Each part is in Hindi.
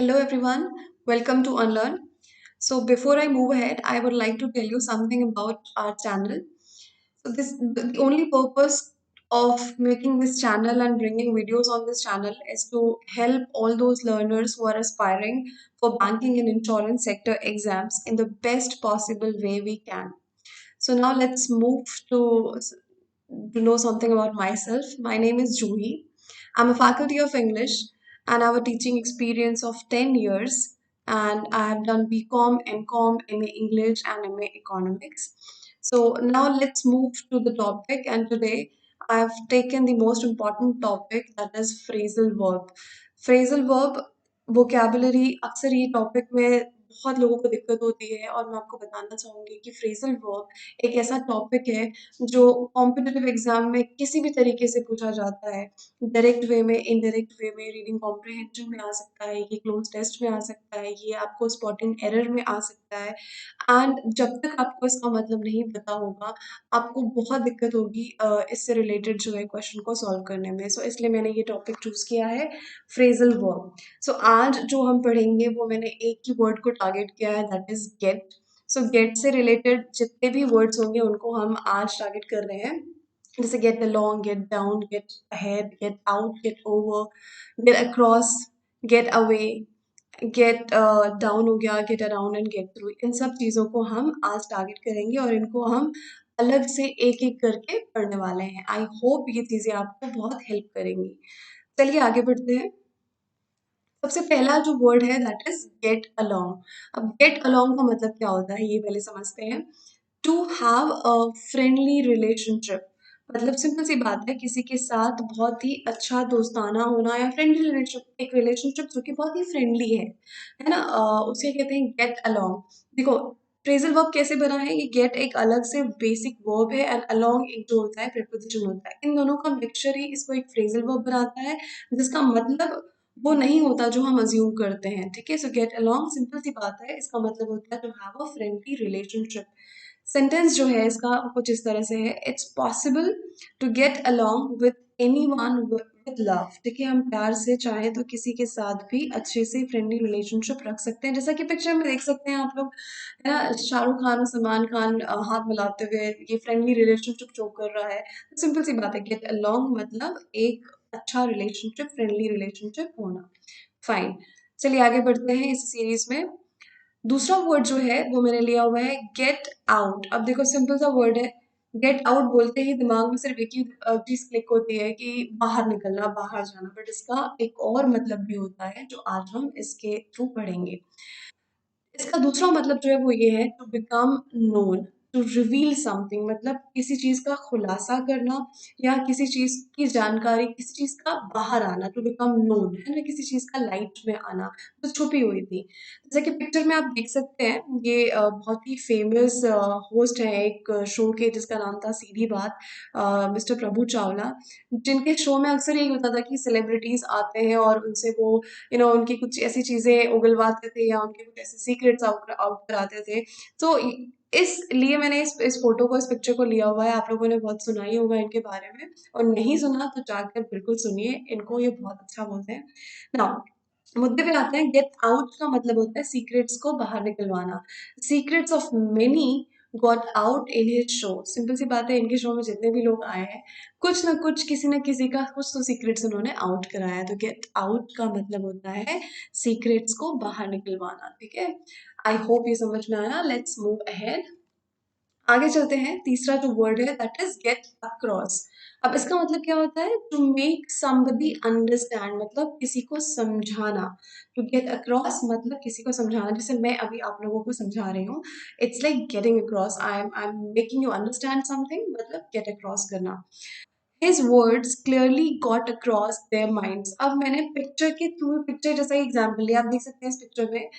Hello everyone, welcome to Unlearn. So before I move ahead, I would like to tell you something about our channel. So this the only purpose of making this channel and bringing videos on this channel is to help all those learners who are aspiring for banking and insurance sector exams in the best possible way we can. So now let's move to know something about myself. My name is Juhi. I'm a faculty of English and I have a teaching experience of 10 years. And I have done BCom, MCom, MA English, and MA Economics. So now let's move to the topic. And today I've taken the most important topic, that is phrasal verb. Phrasal verb vocabulary अक्सर ये टॉपिक में बहुत लोगों को दिक्कत होती है और मैं आपको बताना चाहूँगी कि फ्रेजल वर्ब एक ऐसा टॉपिक है जो कॉम्पिटिटिव एग्जाम में किसी भी तरीके से पूछा जाता है। डायरेक्ट वे में, इनडायरेक्ट वे में, रीडिंग कॉम्प्रिहेंशन में आ सकता है, ये क्लोज टेस्ट में आ सकता है, ये आपको स्पॉटिंग एरर में आ सकता है। एंड जब तक आपको इसका मतलब नहीं पता होगा, आपको बहुत दिक्कत होगी इससे रिलेटेड जो है क्वेश्चन को सॉल्व करने में। सो इसलिए मैंने ये टॉपिक चूज़ किया है, फ्रेजल वर्ब। सो आज जो हम पढ़ेंगे वो मैंने एक ही वर्ड को टारगेट किया है, that is gate. So gate से रिलेटेड जितने भी वर्ड्स होंगे उनको हम आज टारगेट कर रहे हैं। जैसे get along, get down, get ahead, get out, get over, get across, get away, get down हो गया, get around and get through. इन सब चीज़ों को हम आज टारगेट करेंगे और इनको हम अलग से एक-एक करके पढ़ने वाले हैं। आई होप ये चीज़ें आपको बहुत हेल्प करेंगी। चलिए आगे बढ़ते हैं। सबसे पहला जो वर्ड है दैट इज गेट अलोंग। अब गेट अलोंग का मतलब क्या होता है ये पहले समझते हैं। To have a friendly relationship, मतलब सिंपल सी बात है, किसी के साथ बहुत ही अच्छा दोस्ताना होना या फ्रेंडली रिलेशनशिप, एक रिलेशनशिप जो कि बहुत ही फ्रेंडली है ना। उसे कहते हैं गेट अलोंग। देखो फ्रेजल वर्ब कैसे बना है, ये गेट एक अलग से बेसिक वर्ब है एंड अलोंग एक जो होता है प्रीपोजिशन होता है। इन दोनों का मिक्सचर ही इसको एक फ्रेजल वर्ब बनाता है, जिसका मतलब वो नहीं होता जो हम अज्यूम करते हैं। ठीक है, सो गेट अलोंग सिंपल सी बात है, इसका मतलब होता है टू हैव अ फ्रेंडली रिलेशनशिप। सेंटेंस जो है इसका कुछ इस तरह से है, it's possible to get along with anyone with love. ठीक है, हम प्यार से चाहें तो किसी के साथ भी अच्छे से फ्रेंडली रिलेशनशिप रख सकते हैं। जैसा कि पिक्चर में देख सकते हैं आप लोग, है ना, शाहरुख खान और सलमान खान हाथ मिलाते हुए ये फ्रेंडली रिलेशनशिप शो कर रहा है। सिंपल सी बात है, गेट अलोंग मतलब एक अच्छा रिलेशनशिप, फ्रेंडली रिलेशनशिप होना। फाइन, चलिए आगे बढ़ते हैं इस सीरीज में। दूसरा वर्ड जो है वो मैंने लिया हुआ है गेट आउट। अब देखो सिंपल सा वर्ड है, गेट आउट बोलते ही दिमाग में सिर्फ एक ही चीज क्लिक होती है कि बाहर निकलना, बाहर जाना, बट इसका एक और मतलब भी होता है जो आज हम इसके थ्रू पढ़ेंगे। इसका दूसरा मतलब जो है वो ये है, to become known, to reveal something, मतलब किसी चीज का खुलासा करना या किसी चीज की जानकारी, किसी चीज का बाहर आना। टू बिकम नोन है ना, किसी चीज का लाइट में आना जो छुपी हुई थी। जैसे कि पिक्चर में आप देख सकते हैं, ये बहुत ही फेमस होस्ट है एक शो के जिसका नाम था सीधी बात, मिस्टर प्रभु चावला, जिनके शो में अक्सर यही होता था कि सेलिब्रिटीज आते हैं और उनसे वो उनकी कुछ ऐसी चीज़ें उगलवाते थे या उनके कुछ ऐसे सीक्रेट्स आउट आउट कराते थे। तो इसलिए मैंने इस फ़ोटो को, इस पिक्चर को लिया हुआ है। आप लोगों ने बहुत सुना ही होगा इनके बारे में, और नहीं सुना तो जाकर बिल्कुल सुनिए इनको, ये बहुत अच्छा बोलते हैं। नाउ मुद्दे पे आते हैं। गेट आउट का मतलब होता है सीक्रेट्स को बाहर निकलवाना। Secrets of many got out in his show. Simple सी बात है, इनके शो में जितने भी लोग आए हैं, कुछ ना कुछ, किसी ना किसी का कुछ तो सीक्रेट्स उन्होंने आउट कराया। तो गेट आउट का मतलब होता है सीक्रेट्स को बाहर निकलवाना। ठीक है, आई होप ये समझ में आया। लेट्स मूव अहेड, आगे चलते हैं। तीसरा जो वर्ड है दैट इज गेट अक्रॉस। अब इसका मतलब क्या होता है, टू मेक समबडी अंडरस्टैंड, मतलब किसी को समझाना। टू गेट अक्रॉस मतलब किसी को समझाना, जैसे मैं अभी आप लोगों को समझा रही हूँ। It's like getting across, I am making you understand something, मतलब गेट अक्रॉस करना। His words clearly got across their minds। अब मैंने पिक्चर के थ्रू, पिक्चर जैसा ही एग्जाम्पल लिया। आप देख सकते हैं इस पिक्चर में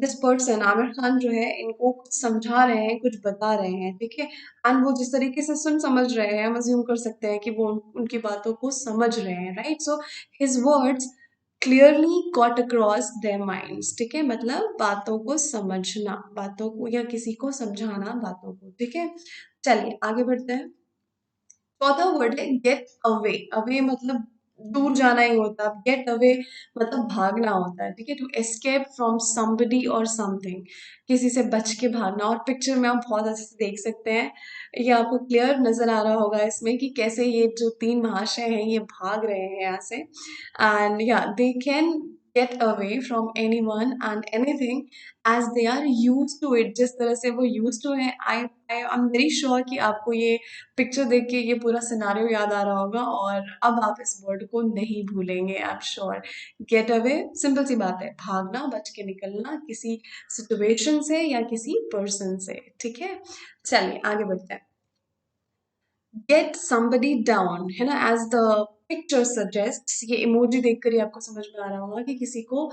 दिस पर्सन आमिर खान जो है इनको कुछ समझा रहे हैं, कुछ बता रहे हैं। ठीक है, एंड वो जिस तरीके से सुन समझ रहे हैं, हम अज्यूम कर सकते हैं कि वो उनकी बातों को समझ रहे हैं। Right, so his words clearly got across their minds. ठीक है, मतलब बातों को समझना, बातों को या किसी को समझाना बातों को। ठीक है, चलिए आगे बढ़ते हैं। चौथा वर्ड है गेट अवे। अवे मतलब दूर जाना ही होता है। गेट अवे मतलब भागना होता है, ठीक है, टू एस्केप फ्रॉम समबडी और समथिंग, किसी से बच के भागना। और पिक्चर में आप बहुत अच्छे से देख सकते हैं, ये आपको क्लियर नजर आ रहा होगा इसमें कि कैसे ये जो तीन महाशय हैं ये भाग रहे हैं यहाँ से। एंड या they can get away from any one and anything as they are use to it, जिस तरह से वो यूज टू है। I I am very sure कि आपको ये पिक्चर देख के ये पूरा सिनारियो याद आ रहा होगा और अब आप इस वर्ड को नहीं भूलेंगे, I am sure. Get away simple सी बात है, भागना, बच के निकलना किसी सिचुएशन से या किसी पर्सन से, ठीक है। चलिए आगे बढ़ते हैं। गेट somebody डाउन है ना, एज द पिक्चर सजेस्ट, ये इमोजी देखकर ही आपको समझ में आ रहा होगा कि किसी को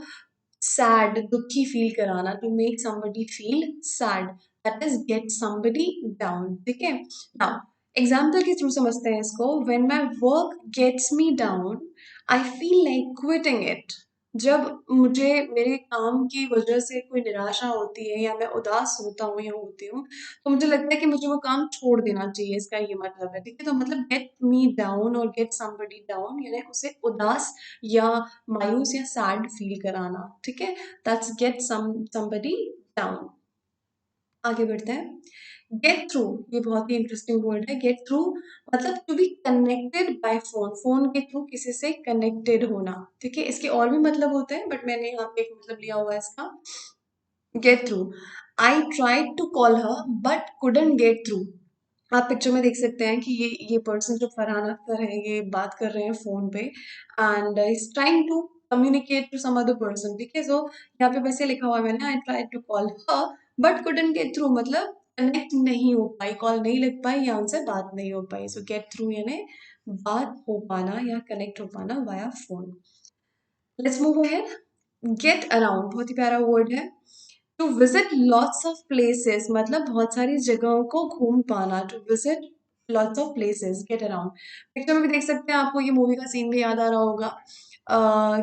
सैड, दुखी फील कराना, to make somebody feel sad, that is get somebody down, ठीक है। नाउ एग्जाम्पल के थ्रू समझते हैं इसको। When my work gets me down I feel like quitting it, जब मुझे मेरे काम की वजह से कोई निराशा होती है या मैं उदास होता हूँ या होती हूँ, तो मुझे लगता है कि मुझे वो काम छोड़ देना चाहिए, इसका ये मतलब है, ठीक है। तो मतलब गेट मी डाउन और गेट somebody डाउन यानी उसे उदास या मायूस या सैड फील कराना, ठीक है। That's get somebody down. आगे बढ़ते हैं। गेट थ्रू, ये बहुत ही इंटरेस्टिंग वर्ड है। गेट थ्रू मतलब to be connected by phone, phone के थ्रू किसी से कनेक्टेड होना, ठीक है। इसके और भी मतलब होते हैं बट मैंने यहाँ पे एक मतलब लिया हुआ है इसका। Get through, I tried to call her but couldn't get through. आप पिक्चर में देख सकते हैं कि ये पर्सन जो फरहान अख्तर है ये बात कर रहे हैं फोन पे and is trying to communicate to some other person, ठीक है। सो यहाँ पे वैसे लिखा हुआ है मैंने, I try to call her but couldn't get through, मतलब कनेक्ट नहीं हो पाई, कॉल नहीं लग पाई या उनसे बात नहीं हो पाई। सो गेट थ्रू यानी बात हो पाना या कनेक्ट हो पाना via phone. Let's move ahead. Get around बहुत ही प्यारा वर्ड है। To visit lots of places मतलब बहुत सारी जगहों को घूम पाना, to visit lots of places, get around. Picture में भी देख सकते हैं, आपको ये मूवी का सीन भी याद आ रहा होगा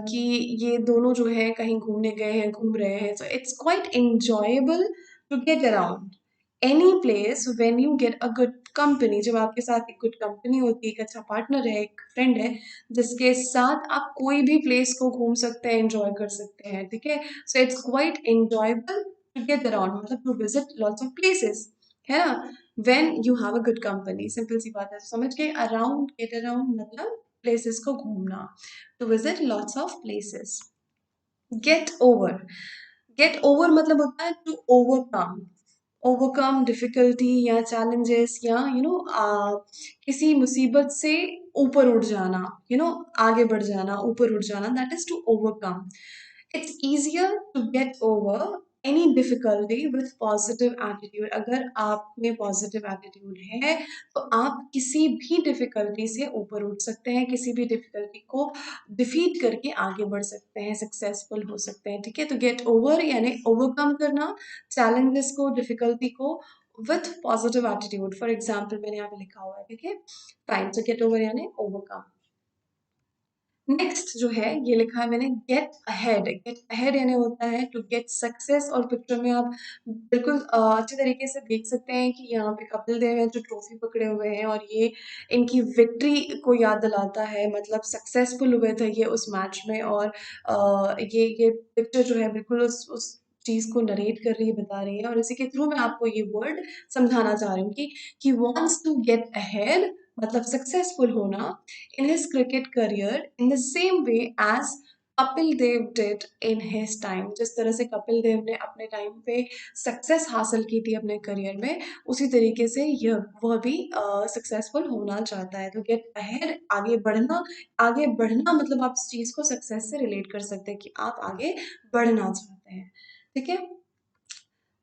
कि ये दोनों जो है कहीं घूमने गए हैं, घूम रहे हैं। So it's quite enjoyable to get around any place when you get a good company, जब आपके साथ एक गुड कंपनी होती है, एक अच्छा पार्टनर है, एक फ्रेंड है जिसके साथ आप कोई भी प्लेस को घूम सकते हैं, एंजॉय कर सकते हैं, ठीक है। So it's quite enjoyable to get around मतलब to visit lots of places, है ना। When you have a good company, simple सी बात है, समझ गए। अराउंड, गेट अराउंड मतलब प्लेसेस को घूमना, to visit lots of places. Get over, get over मतलब होता है टू ओवरकम, ओवरकम डिफिकल्टी या चैलेंजेस या किसी मुसीबत से ऊपर उठ जाना, आगे बढ़ जाना, ऊपर उठ जाना, that is to overcome. It's easier to get over any difficulty with positive attitude, अगर आप में पॉजिटिव एटीट्यूड है तो आप किसी भी डिफिकल्टी से ऊपर उठ सकते हैं, किसी भी डिफिकल्टी को डिफीट करके आगे बढ़ सकते हैं, सक्सेसफुल हो सकते हैं, ठीक है। तो गेट ओवर यानी ओवरकम करना चैलेंजेस को, डिफिकल्टी को with positive attitude. For example मैंने यहाँ पे लिखा हुआ है, ठीक है, फाइन। सो गेट ओवर यानी ओवरकम। नेक्स्ट जो है ये लिखा है मैंने, गेट अहेड। गेट अहेड यानी होता है टू गेट सक्सेस। और पिक्चर में आप बिल्कुल अच्छे तरीके से देख सकते हैं कि यहाँ पे कपिल देव है जो ट्रॉफी पकड़े हुए हैं और ये इनकी विक्ट्री को याद दिलाता है, मतलब सक्सेसफुल हुए थे ये उस मैच में। और ये पिक्चर जो है बिल्कुल उस चीज को नरेट कर रही है, बता रही है। और इसी के थ्रू मैं आपको ये वर्ड समझाना चाह रही हूँ कि he wants to get ahead मतलब सक्सेसफुल होना in his cricket career in the same way as Kapil Dev did in his time, जिस तरह से कपिल देव ने अपने टाइम पे सक्सेस हासिल की थी अपने करियर में, उसी तरीके से यह वह भी सक्सेसफुल होना चाहता है। तो गेट अहेड आगे बढ़ना, आगे बढ़ना मतलब आप इस चीज को सक्सेस से रिलेट कर सकते हैं कि आप आगे बढ़ना चाहते हैं, ठीक है।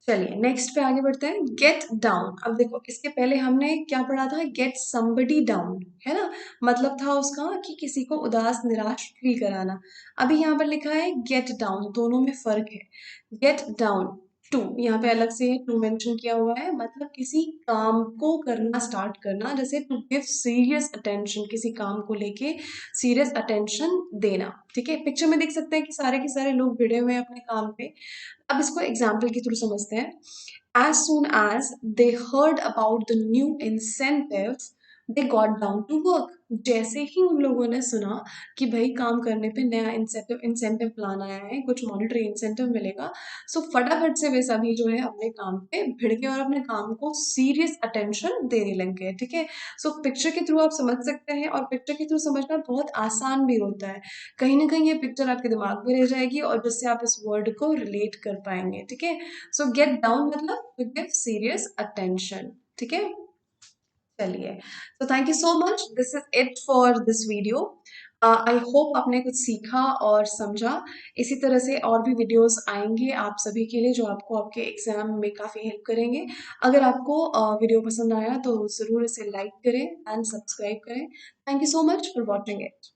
चलिए नेक्स्ट पे आगे बढ़ते हैं। गेट डाउन, अब देखो इसके पहले हमने क्या पढ़ा था, गेट somebody डाउन, है ना, मतलब था उसका कि किसी को उदास निराश फील कराना। अभी यहाँ पर लिखा है गेट डाउन, दोनों में फर्क है। गेट डाउन टू, यहाँ पे अलग से टू मेंशन किया हुआ है, मतलब किसी काम को करना स्टार्ट करना, जैसे टू गिव सीरियस अटेंशन, किसी काम को लेके सीरियस अटेंशन देना, ठीक है। पिक्चर में देख सकते हैं कि सारे के सारे लोग भिड़े हुए हैं अपने काम पे। अब इसको एग्जाम्पल के थ्रू समझते हैं। As soon as they heard about the new incentive, they got down to work. जैसे ही उन लोगों ने सुना कि भाई काम करने पे नया इंसेंटिव इंसेंटिव प्लान आया है, कुछ मॉनेटरी इंसेंटिव मिलेगा, सो फटाफट से वे सभी जो है अपने काम पे भिड़ गए और अपने काम को सीरियस अटेंशन देने लग गए। ठीक है, सो पिक्चर के थ्रू आप समझ सकते हैं, और पिक्चर के थ्रू समझना बहुत आसान भी होता है। कहीं ना कहीं ये पिक्चर आपके दिमाग में रह जाएगी और जिससे आप इस वर्ड को रिलेट कर पाएंगे। ठीक है, सो गेट डाउन मतलब टू गिव सीरियस अटेंशन। ठीक है, चलिए, तो thank you so much, this is it for this video. I hope आपने कुछ सीखा और समझा। इसी तरह से और भी वीडियोस आएंगे आप सभी के लिए जो आपको आपके एग्जाम में काफ़ी हेल्प करेंगे। अगर आपको वीडियो पसंद आया तो ज़रूर इसे लाइक करें एंड सब्सक्राइब करें। Thank you so much for watching it.